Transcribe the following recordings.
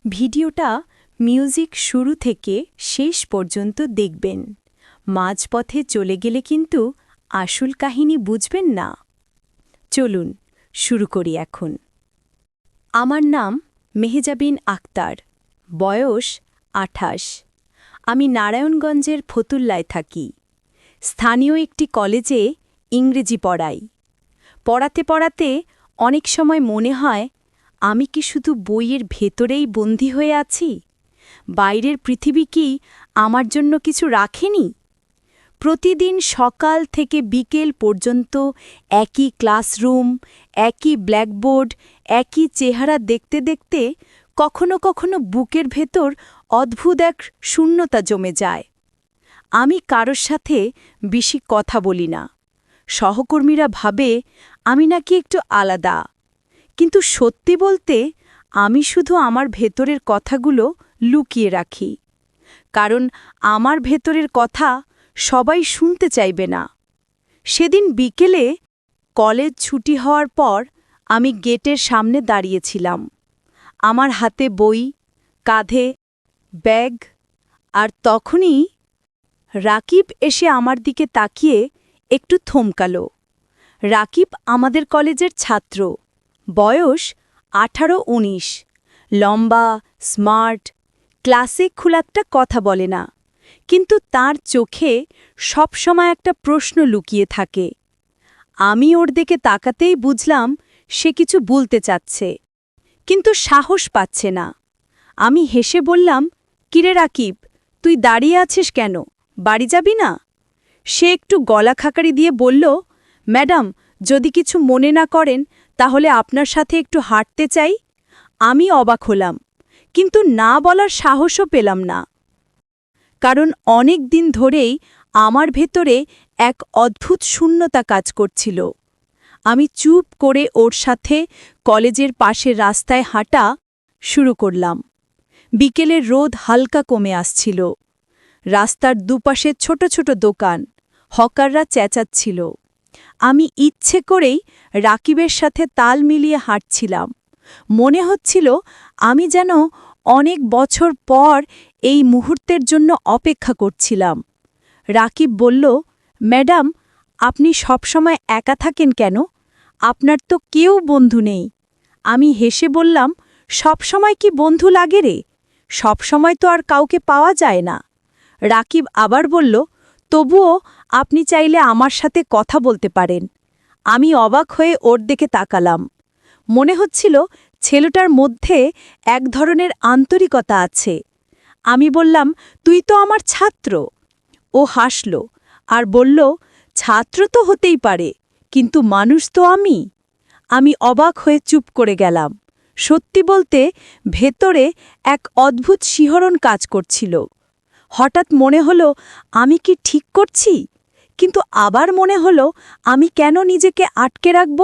ভিডিওটা মিউজিক শুরু থেকে শেষ পর্যন্ত দেখবেন। মাঝপথে চলে গেলে কিন্তু আসল কাহিনী বুঝবেন না। চলুন শুরু করি এখন। আমার নাম মেহজাবিন আক্তার, বয়স ২৮। আমি নারায়ণগঞ্জের ফতুল্লায় থাকি। স্থানীয় একটি কলেজে ইংরেজি পড়াই। পড়াতে পড়াতে অনেক সময় মনে হয়, আমি কি শুধু বইয়ের ভেতরেই বন্দী হয়ে আছি? বাইরের পৃথিবী কি আমার জন্য কিছু রাখেনি? প্রতিদিন সকাল থেকে বিকেল পর্যন্ত একই ক্লাসরুম, একই ব্ল্যাকবোর্ড, একই চেহারা দেখতে দেখতে কখনো কখনো বুকের ভেতর অদ্ভুত এক শূন্যতা জমে যায়। আমি কারোর সাথে বেশি কথা বলি না। সহকর্মীরা ভাবে আমি নাকি একটু আলাদা, কিন্তু সত্যি বলতে আমি শুধু আমার ভেতরের কথাগুলো লুকিয়ে রাখি। কারণ আমার ভেতরের কথা সবাই শুনতে চাইবে না। সেদিন বিকেলে কলেজ ছুটি হওয়ার পর আমি গেটের সামনে দাঁড়িয়েছিলাম। আমার হাতে বই, কাঁধে ব্যাগ, আর তখনই রাকিব এসে আমার দিকে তাকিয়ে একটু থমকালো। রাকিব আমাদের কলেজের ছাত্র, বয়স ১৮-১৯, লম্বা, স্মার্ট, ক্লাসে খুব একটা কথা বলে না, কিন্তু তার চোখে সবসময় একটা প্রশ্ন লুকিয়ে থাকে। আমি ওর দিকে তাকাতেই বুঝলাম সে কিছু বলতে চাচ্ছে, কিন্তু সাহস পাচ্ছে না। আমি হেসে বললাম, কিরে রাকিব, তুই দাঁড়িয়ে আছিস কেন? বাড়ি যাবি না? সে একটু গলা খাকারি দিয়ে বলল, ম্যাডাম, যদি কিছু মনে না করেন তাহলে আপনার সাথে একটু হাঁটতে চাই। আমি অবাক হলাম, কিন্তু না বলার সাহসও পেলাম না। কারণ অনেক দিন ধরেই আমার ভেতরে এক অদ্ভুত শূন্যতা কাজ করছিল। আমি চুপ করে ওর সাথে কলেজের পাশের রাস্তায় হাঁটা শুরু করলাম। বিকেলের রোদ হালকা কমে আসছিল। রাস্তার দুপাশে ছোট ছোট দোকান, হকাররা চেঁচাচ্ছিল। আমি ইচ্ছে করেই রাকিবের সাথে তাল মিলিয়ে হাঁটছিলাম। মনে হচ্ছিল আমি যেন অনেক বছর পর এই মুহূর্তের জন্য অপেক্ষা করছিলাম। রাকিব বলল, ম্যাডাম, আপনি সবসময় একা থাকেন কেন? আপনার তো কেউ বন্ধু নেই। আমি হেসে বললাম, সবসময় কি বন্ধু লাগে রে? সবসময় তো আর কাউকে পাওয়া যায় না। রাকিব আবার বলল, তবুও আপনি চাইলে আমার সাথে কথা বলতে পারেন। আমি অবাক হয়ে ওর দিকে তাকালাম। মনে হচ্ছিল ছেলেটার মধ্যে এক ধরনের আন্তরিকতা আছে। আমি বললাম, তুই তো আমার ছাত্র। ও হাসল আর বলল, ছাত্র তো হতেই পারে, কিন্তু মানুষ তো আমি। আমি অবাক হয়ে চুপ করে গেলাম। সত্যি বলতে ভেতরে এক অদ্ভুত শিহরণ কাজ করছিল। হঠাৎ মনে হলো, আমি কি ঠিক করছি? কিন্তু আবার মনে হলো, আমি কেন নিজেকে আটকে রাখব?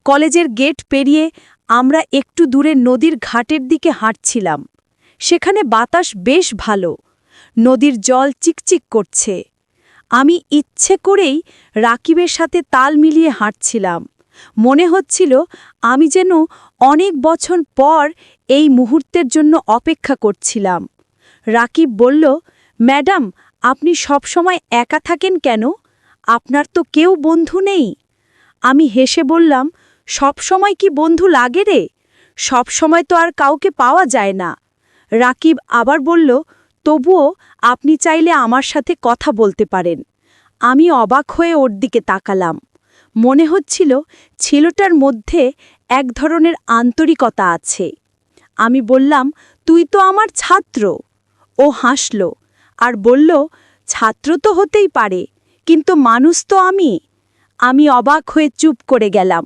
কলেজের গেট পেরিয়ে আমরা একটু দূরে নদীর ঘাটের দিকে হাঁটছিলাম। সেখানে বাতাস বেশ ভালো, নদীর জল চিকচিক করছে। আমি ইচ্ছে করেই রাকিবের সাথে তাল মিলিয়ে হাঁটছিলাম। মনে হচ্ছিল আমি যেন অনেক বছর পর এই মুহূর্তের জন্য অপেক্ষা করছিলাম। রাকিব বলল, ম্যাডাম, আপনি সবসময় একা থাকেন কেন? আপনার তো কেউ বন্ধু নেই। আমি হেসে বললাম, সবসময় কি বন্ধু লাগে রে? সবসময় তো আর কাউকে পাওয়া যায় না। রাকিব আবার বলল, তবুও আপনি চাইলে আমার সাথে কথা বলতে পারেন। আমি অবাক হয়ে ওর দিকে তাকালাম। মনে হচ্ছিল ছেলেটার মধ্যে এক ধরনের আন্তরিকতা আছে। আমি বললাম, তুই তো আমার ছাত্র। ও হাসল আর বলল, ছাত্র তো হতেই পারে, কিন্তু মানুষ তো আমি। আমি অবাক হয়ে চুপ করে গেলাম।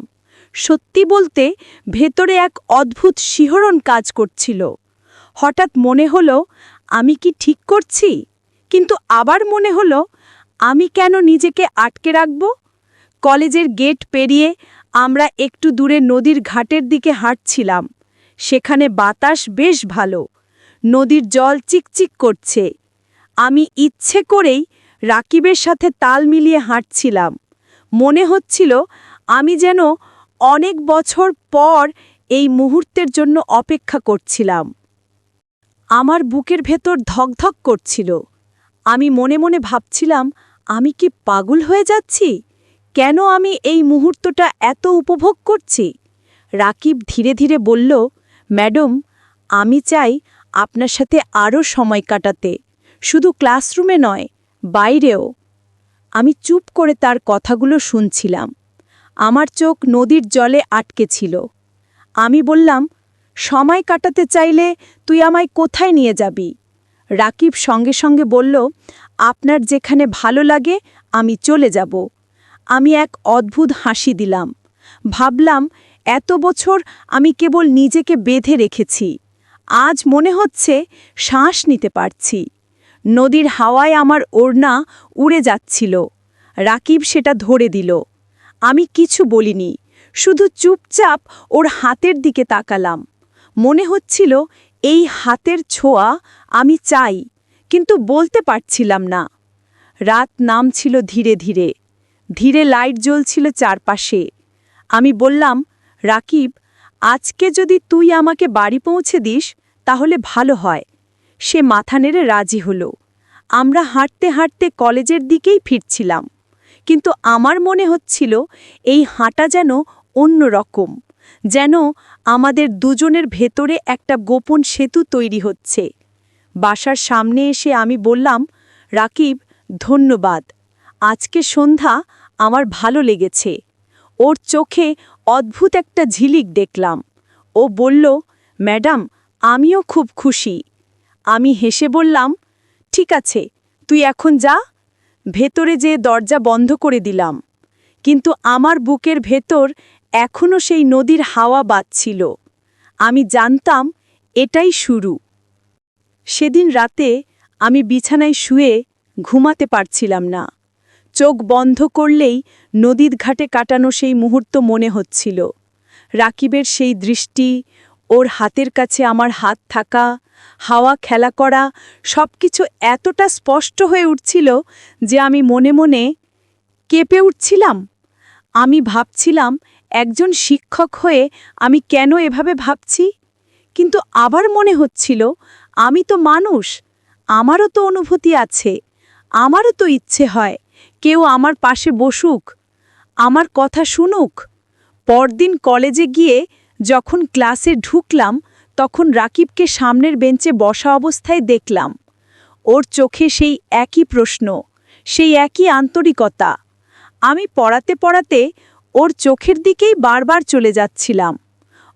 সত্যি বলতে ভেতরে এক অদ্ভুত শিহরণ কাজ করছিল। হঠাৎ মনে হলো, আমি কি ঠিক করছি? কিন্তু আবার মনে হলো, আমি কেন নিজেকে আটকে রাখব? কলেজের গেট পেরিয়ে আমরা একটু দূরে নদীর ঘাটের দিকে হাঁটছিলাম। সেখানে বাতাস বেশ ভালো, নদীর জল চিকচিক করছে। আমি ইচ্ছে করেই রাকিবের সাথে তাল মিলিয়ে হাঁটছিলাম। মনে হচ্ছিল আমি যেন অনেক বছর পর এই মুহূর্তের জন্য অপেক্ষা করছিলাম। আমার বুকের ভেতর ধকধক করছিল। আমি মনে মনে ভাবছিলাম, আমি কি পাগল হয়ে যাচ্ছি? কেন আমি এই মুহূর্তটা এত উপভোগ করছি? রাকিব ধীরে ধীরে বলল, ম্যাডাম, আমি চাই আপনার সাথে আরও সময় কাটাতে, শুধু ক্লাসরুমে নয়, বাইরেও। আমি চুপ করে তার কথাগুলো শুনছিলাম। আমার চোখ নদীর জলে আটকে ছিল। আমি বললাম, সময় কাটাতে চাইলে তুই আমায় কোথায় নিয়ে যাবি? রাকিব সঙ্গে সঙ্গে বলল, আপনার যেখানে ভালো লাগে আমি চলে যাব। আমি এক অদ্ভুত হাসি দিলাম। ভাবলাম, এত বছর আমি কেবল নিজেকে বেঁধে রেখেছি। আজ মনে হচ্ছে শ্বাস নিতে পারছি। নদীর হাওয়ায় আমার ওড়না উড়ে যাচ্ছিল। রাকিব সেটা ধরে দিল। আমি কিছু বলিনি, শুধু চুপচাপ ওর হাতের দিকে তাকালাম। মনে হচ্ছিল এই হাতের ছোঁয়া আমি চাই, কিন্তু বলতে পারছিলাম না। রাত নামছিল ধীরে ধীরে। ধীরে লাইট জ্বলছিল চারপাশে। আমি বললাম, রাকিব, আজকে যদি তুই আমাকে বাড়ি পৌঁছে দিস তাহলে ভালো হয়। সে মাথা নেড়ে রাজি হলো। আমরা হাঁটতে হাঁটতে কলেজের দিকেই ফিরছিলাম, কিন্তু আমার মনে হচ্ছিল এই হাঁটা যেন অন্য রকম, যেন আমাদের দুজনের ভেতরে একটা গোপন সেতু তৈরি হচ্ছে। বাসার সামনে এসে আমি বললাম, রাকিব, ধন্যবাদ। আজকে সন্ধ্যা আমার ভালো লেগেছে। ওর চোখে অদ্ভুত একটা ঝিলিক দেখলাম। ও বলল, ম্যাডাম, আমিও খুব খুশি। আমি হেসে বললাম, ঠিক আছে, তুই এখন যা। ভেতরে যেয়ে দরজা বন্ধ করে দিলাম। কিন্তু আমার বুকের ভেতর এখনও সেই নদীর হাওয়া বাজছিল। আমি জানতাম এটাই শুরু। সেদিন রাতে আমি বিছানায় শুয়ে ঘুমাতে পারছিলাম না। চোখ বন্ধ করলেই নদীর ঘাটে কাটানো সেই মুহূর্ত মনে হচ্ছিল। রাকিবের সেই দৃষ্টি, ওর হাতের কাছে আমার হাত থাকা, হাওয়া খেলা করা, সবকিছু এতটা স্পষ্ট হয়ে উঠছিল যে আমি মনে মনে কেঁপে উঠছিলাম। আমি ভাবছিলাম, একজন শিক্ষক হয়ে আমি কেন এভাবে ভাবছি? কিন্তু আবার মনে হচ্ছিল, আমি তো মানুষ, আমারও তো অনুভূতি আছে, আমারও তো ইচ্ছে হয় কেউ আমার পাশে বসুক, আমার কথা শুনুক। পরদিন কলেজে গিয়ে যখন ক্লাসে ঢুকলাম, তখন রাকিবকে সামনের বেঞ্চে বসা অবস্থায় দেখলাম। ওর চোখে সেই একই প্রশ্ন, সেই একই আন্তরিকতা। আমি পড়াতে পড়াতে ওর চোখের দিকেই বারবার চলে যাচ্ছিলাম,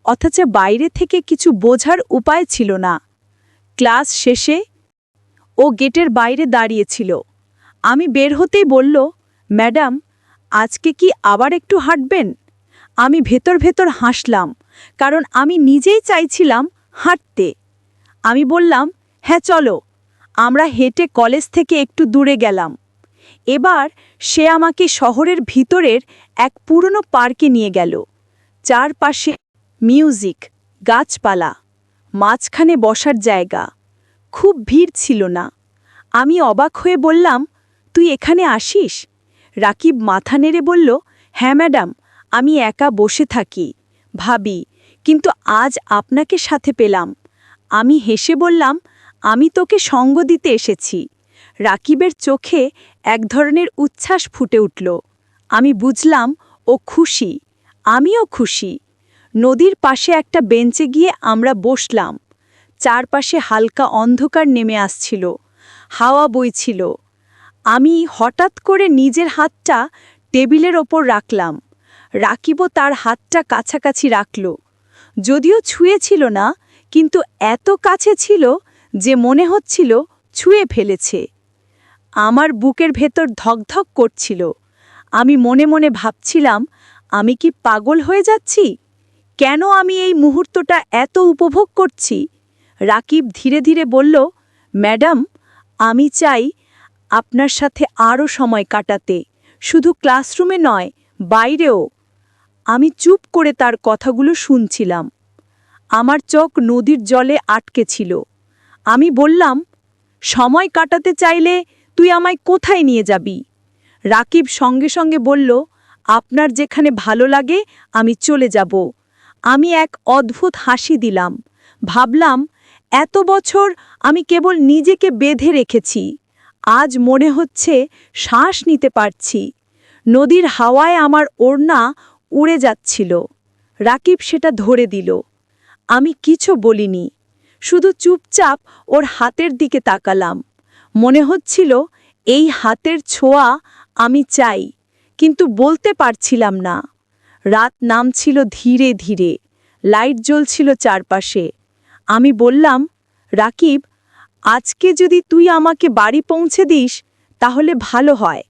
অথচ বাইরে থেকে কিছু বোঝার উপায় ছিল না। ক্লাস শেষে ও গেটের বাইরে দাঁড়িয়েছিল। আমি বের হতেই বলল, ম্যাডাম, আজকে কি আবার একটু হাঁটবেন? আমি ভেতর ভেতর হাসলাম, কারণ আমি নিজেই চাইছিলাম হাঁটতে। আমি বললাম, হ্যাঁ চলো। আমরা হেঁটে কলেজ থেকে একটু দূরে গেলাম। এবার সে আমাকে শহরের ভিতরের এক পুরনো পার্কে নিয়ে গেল। চারপাশে মিউজিক, গাছপালা, মাঝখানে বসার জায়গা। খুব ভিড় ছিল না। আমি অবাক হয়ে বললাম, তুই এখানে আসিস? রাকিব মাথা নেড়ে বলল, হ্যাঁ ম্যাডাম, আমি একা বসে থাকি, ভাবি, কিন্তু আজ আপনাকে সাথে পেলাম। আমি হেসে বললাম, আমি তোকে সঙ্গ দিতে এসেছি। রাকিবের চোখে এক ধরনের উচ্ছ্বাস ফুটে উঠল। আমি বুঝলাম ও খুশি, আমিও খুশি। নদীর পাশে একটা বেঞ্চে গিয়ে আমরা বসলাম। চারপাশে হালকা অন্ধকার নেমে আসছিল, হাওয়া বইছিল। আমি হঠাৎ করে নিজের হাতটা টেবিলের ওপর রাখলাম। রাকিবও তার হাতটা কাছাকাছি রাখল। যদিও ছুঁয়েছিল না, কিন্তু এত কাছে ছিল যে মনে হচ্ছিল ছুঁয়ে ফেলেছে। আমার বুকের ভেতর ধকধক করছিল। আমি মনে মনে ভাবছিলাম, আমি কি পাগল হয়ে যাচ্ছি? কেন আমি এই মুহূর্তটা এত উপভোগ করছি? রাকিব ধীরে ধীরে বলল, ম্যাডাম, আমি চাই আপনার সাথে আরও সময় কাটাতে, শুধু ক্লাসরুমে নয়, বাইরেও। আমি চুপ করে তার কথাগুলো শুনছিলাম। আমার চোখ নদীর জলে আটকে ছিল। আমি বললাম, সময় কাটাতে চাইলে তুই আমায় কোথায় নিয়ে যাবি? রাকিব সঙ্গে সঙ্গে বলল, আপনার যেখানে ভালো লাগে আমি চলে যাব। আমি এক অদ্ভুত হাসি দিলাম। ভাবলাম, এত বছর আমি কেবল নিজেকে বেঁধে রেখেছি, আজ মনে হচ্ছে শ্বাস নিতে পারছি। নদীর হাওয়ায় আমার ওড়না উড়ে যাচ্ছিল। রাকিব সেটা ধরে দিল। আমি কিছু বলিনি, শুধু চুপচাপ ওর হাতের দিকে তাকালাম। মনে হচ্ছিল এই হাতের ছোঁয়া আমি চাই, কিন্তু বলতে পারছিলাম না। রাত নামছিল ধীরে ধীরে, লাইট জ্বলছিল চারপাশে। আমি বললাম, রাকিব, আজকে যদি তুই আমাকে বাড়ি পৌঁছে দিস তাহলে ভালো হয়।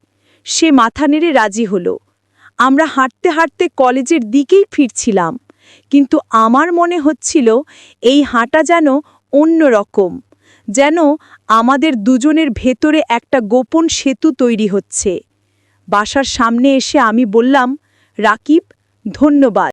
সে মাথা নেড়ে রাজি হলো। আমরা হাঁটতে হাঁটতে কলেজের দিকেই ফিরছিলাম, কিন্তু আমার মনে হচ্ছিল এই হাঁটা যেন অন্যরকম, যেন আমাদের দুজনের ভেতরে একটা গোপন সেতু তৈরি হচ্ছে। বাসার সামনে এসে আমি বললাম, রাকিব, ধন্যবাদ।